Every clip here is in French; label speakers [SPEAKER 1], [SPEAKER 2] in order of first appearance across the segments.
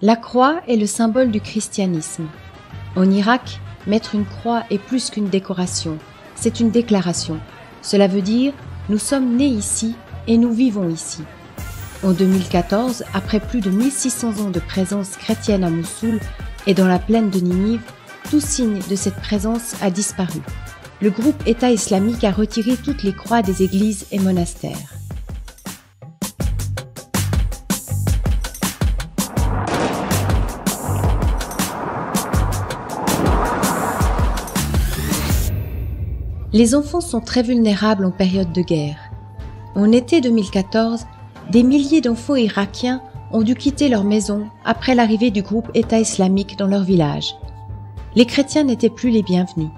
[SPEAKER 1] La croix est le symbole du christianisme. En Irak, mettre une croix est plus qu'une décoration, c'est une déclaration. Cela veut dire « nous sommes nés ici et nous vivons ici ». En 2014, après plus de 1600 ans de présence chrétienne à Mossoul et dans la plaine de Ninive, tout signe de cette présence a disparu. Le groupe État islamique a retiré toutes les croix des églises et monastères. Les enfants sont très vulnérables en période de guerre. En été 2014, des milliers d'enfants irakiens ont dû quitter leur maison après l'arrivée du groupe État islamique dans leur village. Les chrétiens n'étaient plus les bienvenus.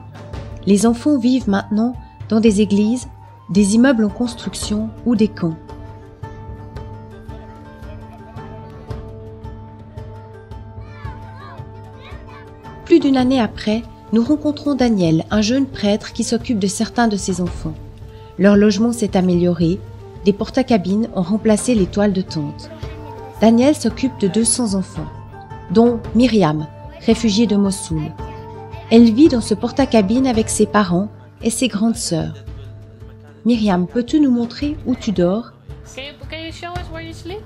[SPEAKER 1] Les enfants vivent maintenant dans des églises, des immeubles en construction ou des camps. Plus d'une année après, nous rencontrons Daniel, un jeune prêtre qui s'occupe de certains de ses enfants. Leur logement s'est amélioré, des porte-à-cabines ont remplacé les toiles de tente. Daniel s'occupe de 200 enfants, dont Myriam, réfugiée de Mossoul. Elle vit dans ce porte-à-cabines avec ses parents et ses grandes sœurs. Myriam, peux-tu nous montrer où tu dors?
[SPEAKER 2] Can you show us where you sleep?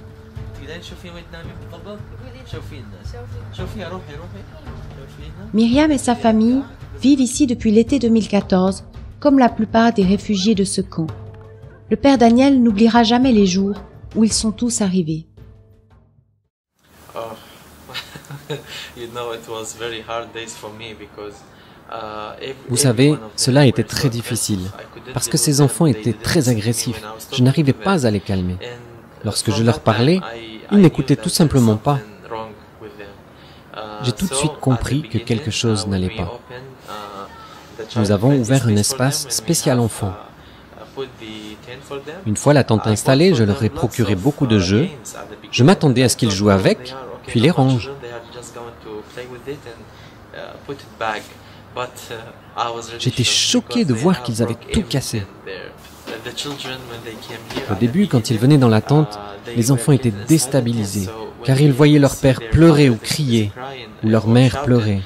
[SPEAKER 1] Myriam et sa famille vivent ici depuis l'été 2014, comme la plupart des réfugiés de ce camp. Le père Daniel n'oubliera jamais les jours où ils sont tous arrivés.
[SPEAKER 3] Vous savez, cela était très difficile, parce que ces enfants étaient très agressifs. Je n'arrivais pas à les calmer. Lorsque je leur parlais, ils n'écoutaient tout simplement pas. J'ai tout de suite compris que quelque chose n'allait pas. Nous avons ouvert un espace spécial enfants. Une fois la tente installée, je leur ai procuré beaucoup de jeux. Je m'attendais à ce qu'ils jouent avec, puis les rangent. J'étais choqué de voir qu'ils avaient tout cassé. Au début, quand ils venaient dans la tente, les enfants étaient déstabilisés, car ils voyaient leur père pleurer ou crier, ou leur mère pleurer.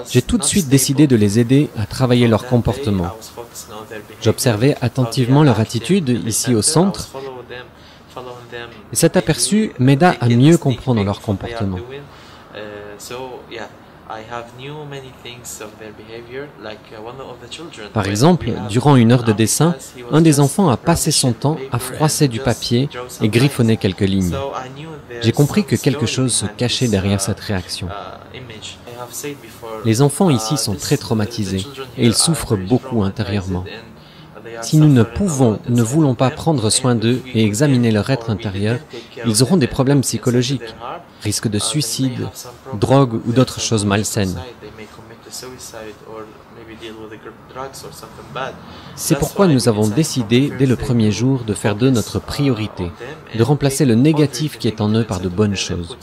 [SPEAKER 3] J'ai tout de suite décidé de les aider à travailler leur comportement. J'observais attentivement leur attitude ici au centre, et cet aperçu m'aida à mieux comprendre leur comportement. Par exemple, durant une heure de dessin, un des enfants a passé son temps à froisser du papier et griffonner quelques lignes. J'ai compris que quelque chose se cachait derrière cette réaction. Les enfants ici sont très traumatisés et ils souffrent beaucoup intérieurement. Si nous ne voulons pas prendre soin d'eux et examiner leur être intérieur, ils auront des problèmes psychologiques, risque de suicide, drogue ou d'autres choses malsaines. C'est pourquoi nous avons décidé, dès le premier jour, de faire d'eux notre priorité, de remplacer le négatif qui est en eux par de bonnes choses.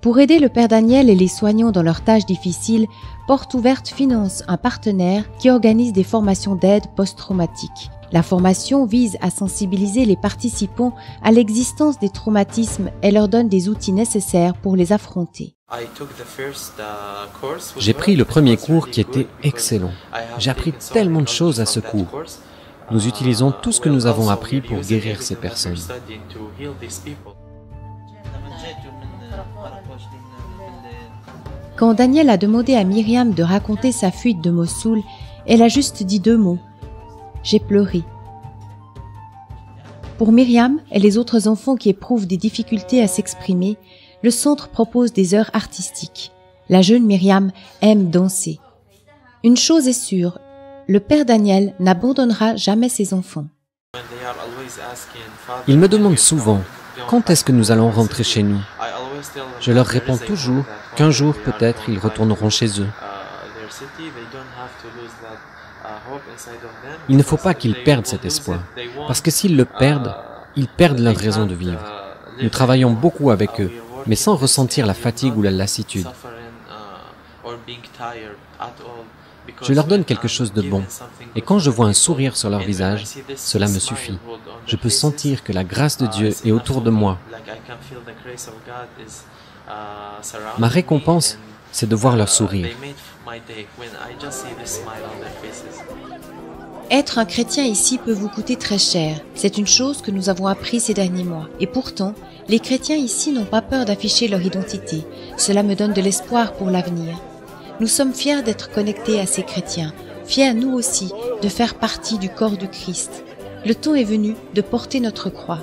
[SPEAKER 1] Pour aider le père Daniel et les soignants dans leurs tâches difficiles, Porte Ouverte finance un partenaire qui organise des formations d'aide post-traumatique. La formation vise à sensibiliser les participants à l'existence des traumatismes et leur donne des outils nécessaires pour les affronter.
[SPEAKER 3] J'ai pris le premier cours qui était excellent. J'ai appris tellement de choses à ce cours. Nous utilisons tout ce que nous avons appris pour guérir ces personnes.
[SPEAKER 1] Quand Daniel a demandé à Myriam de raconter sa fuite de Mossoul, elle a juste dit 2 mots. J'ai pleuré. Pour Myriam et les autres enfants qui éprouvent des difficultés à s'exprimer, le centre propose des heures artistiques. La jeune Myriam aime danser. Une chose est sûre, le père Daniel n'abandonnera jamais ses enfants.
[SPEAKER 3] Ils me demandent souvent, quand est-ce que nous allons rentrer chez nous? Je leur réponds toujours qu'un jour peut-être ils retourneront chez eux. Il ne faut pas qu'ils perdent cet espoir, parce que s'ils le perdent, ils perdent leur raison de vivre. Nous travaillons beaucoup avec eux, mais sans ressentir la fatigue ou la lassitude. Je leur donne quelque chose de bon. Et quand je vois un sourire sur leur visage, cela me suffit. Je peux sentir que la grâce de Dieu est autour de moi. Ma récompense, c'est de voir leur sourire.
[SPEAKER 1] Être un chrétien ici peut vous coûter très cher. C'est une chose que nous avons appris ces derniers mois. Et pourtant, les chrétiens ici n'ont pas peur d'afficher leur identité. Cela me donne de l'espoir pour l'avenir. Nous sommes fiers d'être connectés à ces chrétiens, fiers nous aussi de faire partie du corps du Christ. Le temps est venu de porter notre croix.